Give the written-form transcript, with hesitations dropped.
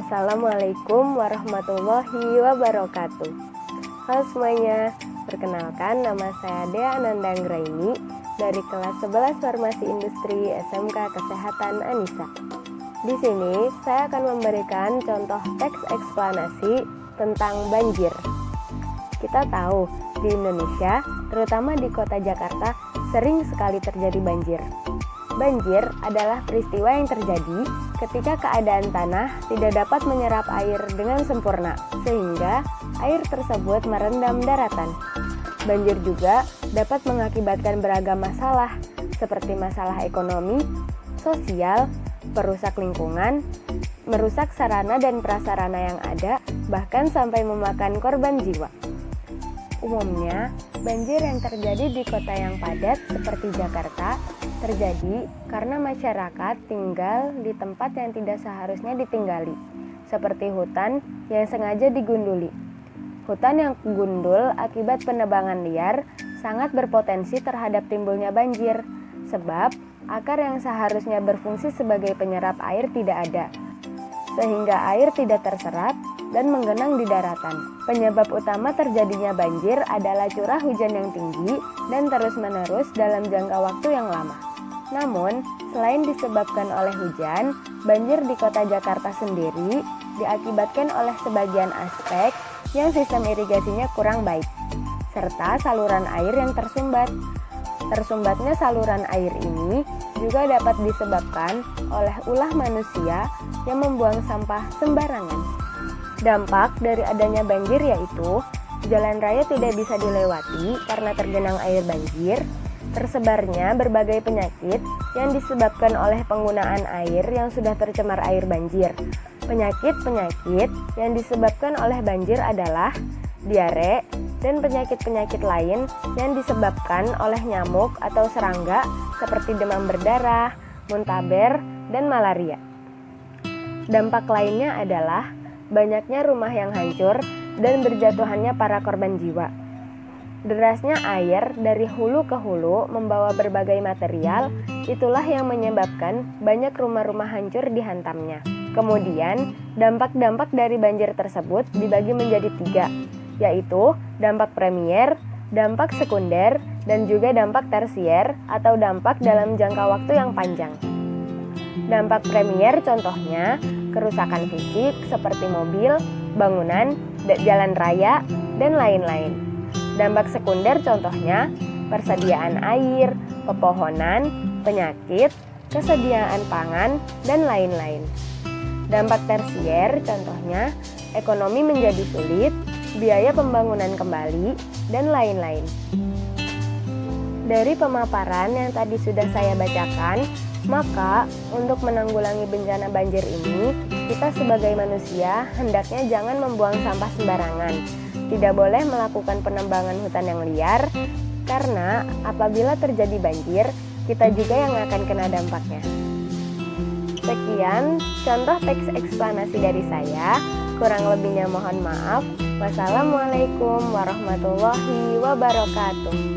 Assalamualaikum warahmatullahi wabarakatuh. Halo semuanya, perkenalkan nama saya Dea Ananda Anggraini dari kelas 11 Farmasi Industri SMK Kesehatan Anissa. Di sini saya akan memberikan contoh teks eksplanasi tentang banjir. Kita tahu di Indonesia, terutama di kota Jakarta, sering sekali terjadi banjir. Banjir adalah peristiwa yang terjadi ketika keadaan tanah tidak dapat menyerap air dengan sempurna, sehingga air tersebut merendam daratan. Banjir juga dapat mengakibatkan beragam masalah, seperti masalah ekonomi, sosial, perusak lingkungan, merusak sarana dan prasarana yang ada, bahkan sampai memakan korban jiwa. Umumnya, banjir yang terjadi di kota yang padat seperti Jakarta terjadi karena masyarakat tinggal di tempat yang tidak seharusnya ditinggali, seperti hutan yang sengaja digunduli. Hutan yang gundul akibat penebangan liar sangat berpotensi terhadap timbulnya banjir, sebab akar yang seharusnya berfungsi sebagai penyerap air tidak ada, sehingga air tidak terserap dan menggenang di daratan. Penyebab utama terjadinya banjir adalah curah hujan yang tinggi dan terus-menerus dalam jangka waktu yang lama. Namun, selain disebabkan oleh hujan, banjir di kota Jakarta sendiri diakibatkan oleh sebagian aspek yang sistem irigasinya kurang baik, serta saluran air yang tersumbat. Tersumbatnya saluran air ini juga dapat disebabkan oleh ulah manusia yang membuang sampah sembarangan. Dampak dari adanya banjir yaitu jalan raya tidak bisa dilewati karena tergenang air banjir, tersebarnya berbagai penyakit yang disebabkan oleh penggunaan air yang sudah tercemar air banjir. Penyakit-penyakit yang disebabkan oleh banjir adalah diare dan penyakit-penyakit lain yang disebabkan oleh nyamuk atau serangga seperti demam berdarah, muntaber, dan malaria. Dampak lainnya adalah banyaknya rumah yang hancur dan berjatuhannya para korban jiwa. Derasnya air dari hulu ke hulu membawa berbagai material, itulah yang menyebabkan banyak rumah-rumah hancur dihantamnya. Kemudian, dampak-dampak dari banjir tersebut dibagi menjadi 3, yaitu dampak premier, dampak sekunder, dan juga dampak tersier atau dampak dalam jangka waktu yang panjang. Dampak premier contohnya kerusakan fisik seperti mobil, bangunan, jalan raya, dan lain-lain. Dampak sekunder contohnya persediaan air, pepohonan, penyakit, kesediaan pangan, dan lain-lain. Dampak tersier contohnya ekonomi menjadi sulit, biaya pembangunan kembali, dan lain-lain. Dari pemaparan yang tadi sudah saya bacakan, maka untuk menanggulangi bencana banjir ini, kita sebagai manusia hendaknya jangan membuang sampah sembarangan. Tidak boleh melakukan penebangan hutan yang liar, karena apabila terjadi banjir, kita juga yang akan kena dampaknya. Sekian contoh teks eksplanasi dari saya, kurang lebihnya mohon maaf. Wassalamualaikum warahmatullahi wabarakatuh.